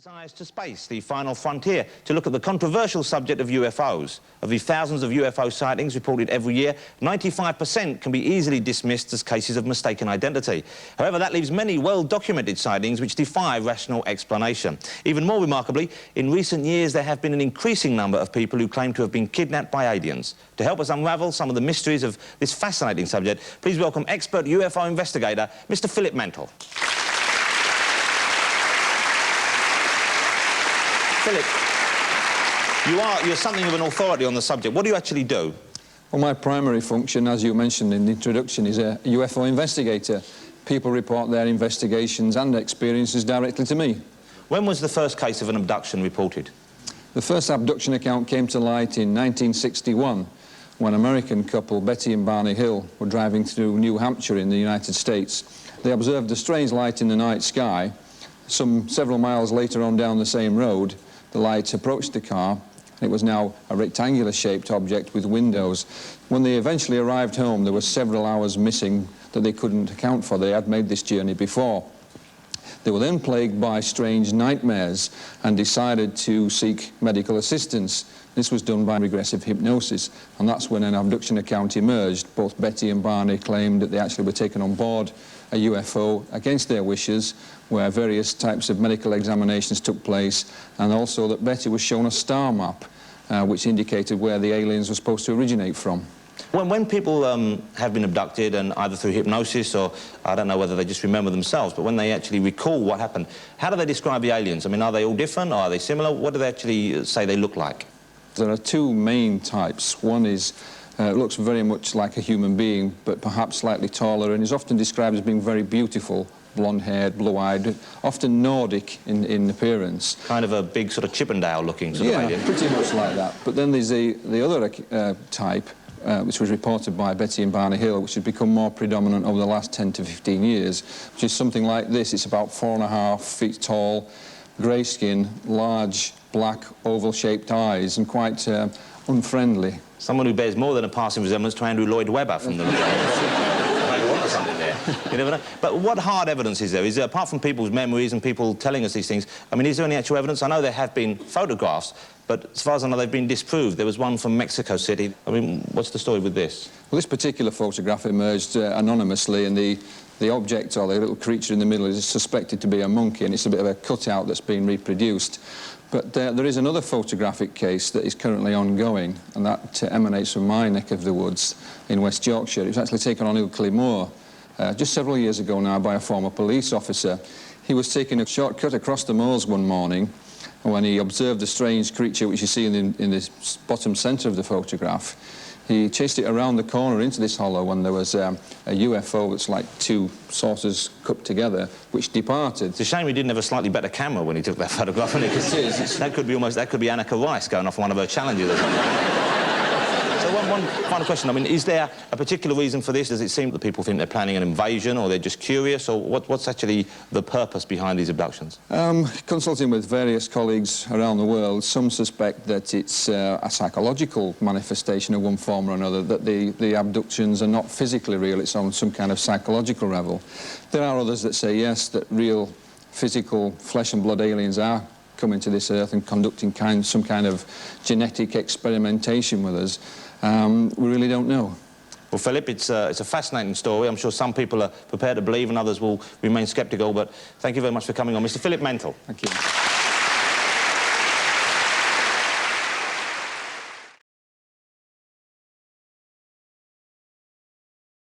its eyes to space, the final frontier, to look at the controversial subject of UFOs. Of the thousands of UFO sightings reported every year, 95% can be easily dismissed as cases of mistaken identity. However, that leaves many well-documented sightings which defy rational explanation. Even more remarkably, in recent years there have been an increasing number of people who claim to have been kidnapped by aliens. To help us unravel some of the mysteries of this fascinating subject, please welcome expert UFO investigator, Mr. Philip Mantle. Philip, you're something of an authority on the subject. What do you actually do? Well, my primary function, as you mentioned in the introduction, is a UFO investigator. People report their investigations and experiences directly to me. When was the first case of an abduction reported? The first abduction account came to light in 1961, when an American couple, Betty and Barney Hill, were driving through New Hampshire in the United States. They observed a strange light in the night sky. Several miles later on down the same road, the light approached the car, and it was now a rectangular-shaped object with windows. When they eventually arrived home, there were several hours missing that they couldn't account for. They had made this journey before. They were then plagued by strange nightmares and decided to seek medical assistance. This was done by regressive hypnosis, and that's when an abduction account emerged. Both Betty and Barney claimed that they actually were taken on board a UFO against their wishes, where various types of medical examinations took place, and also that Betty was shown a star map, which indicated where the aliens were supposed to originate from. When people have been abducted, and either through hypnosis or I don't know whether they just remember themselves, but when they actually recall what happened, how do they describe the aliens? I mean, are they all different, or are they similar? What do they actually say they look like? There are two main types. One is looks very much like a human being, but perhaps slightly taller, and is often described as being very beautiful, blonde-haired, blue-eyed, often Nordic in appearance. Kind of a big sort of Chippendale-looking sort of alien. Yeah, pretty much like that. But then there's the other type, which was reported by Betty and Barney Hill, which has become more predominant over the last 10 to 15 years, which is something like this. It's about 4.5 feet tall, grey skin, large, black, oval-shaped eyes, and quite unfriendly. Someone who bears more than a passing resemblance to Andrew Lloyd Webber from the... something there. You never know. But what hard evidence is there? Is there, apart from people's memories and people telling us these things, I mean, is there any actual evidence? I know there have been photographs, but as far as I know, they've been disproved. There was one from Mexico City. I mean, what's the story with this? Well, this particular photograph emerged anonymously, and the object, or the little creature in the middle, is suspected to be a monkey, and it's a bit of a cutout that's been reproduced. But there is another photographic case that is currently ongoing, and that emanates from my neck of the woods in West Yorkshire. It was actually taken on Ilkley Moor just several years ago now by a former police officer. He was taking a shortcut across the moors one morning, and when he observed a strange creature, which you see in the bottom centre of the photograph, he chased it around the corner into this hollow when there was a UFO that's like two saucers cupped together, which departed. It's a shame he didn't have a slightly better camera when he took that photograph, isn't it? That could be Annika Rice going off one of her challenges or something. So one final question. I mean, is there a particular reason for this? Does it seem that people think they're planning an invasion, or they're just curious, or what's actually the purpose behind these abductions? Consulting with various colleagues around the world, some suspect that it's a psychological manifestation of one form or another, that the abductions are not physically real, it's on some kind of psychological level. There are others that say yes, that real physical flesh and blood aliens are coming to this earth and conducting some kind of genetic experimentation with us. We really don't know. Well, Philip, it's a fascinating story. I'm sure some people are prepared to believe and others will remain sceptical, but thank you very much for coming on. Mr. Philip Mantle. Thank you.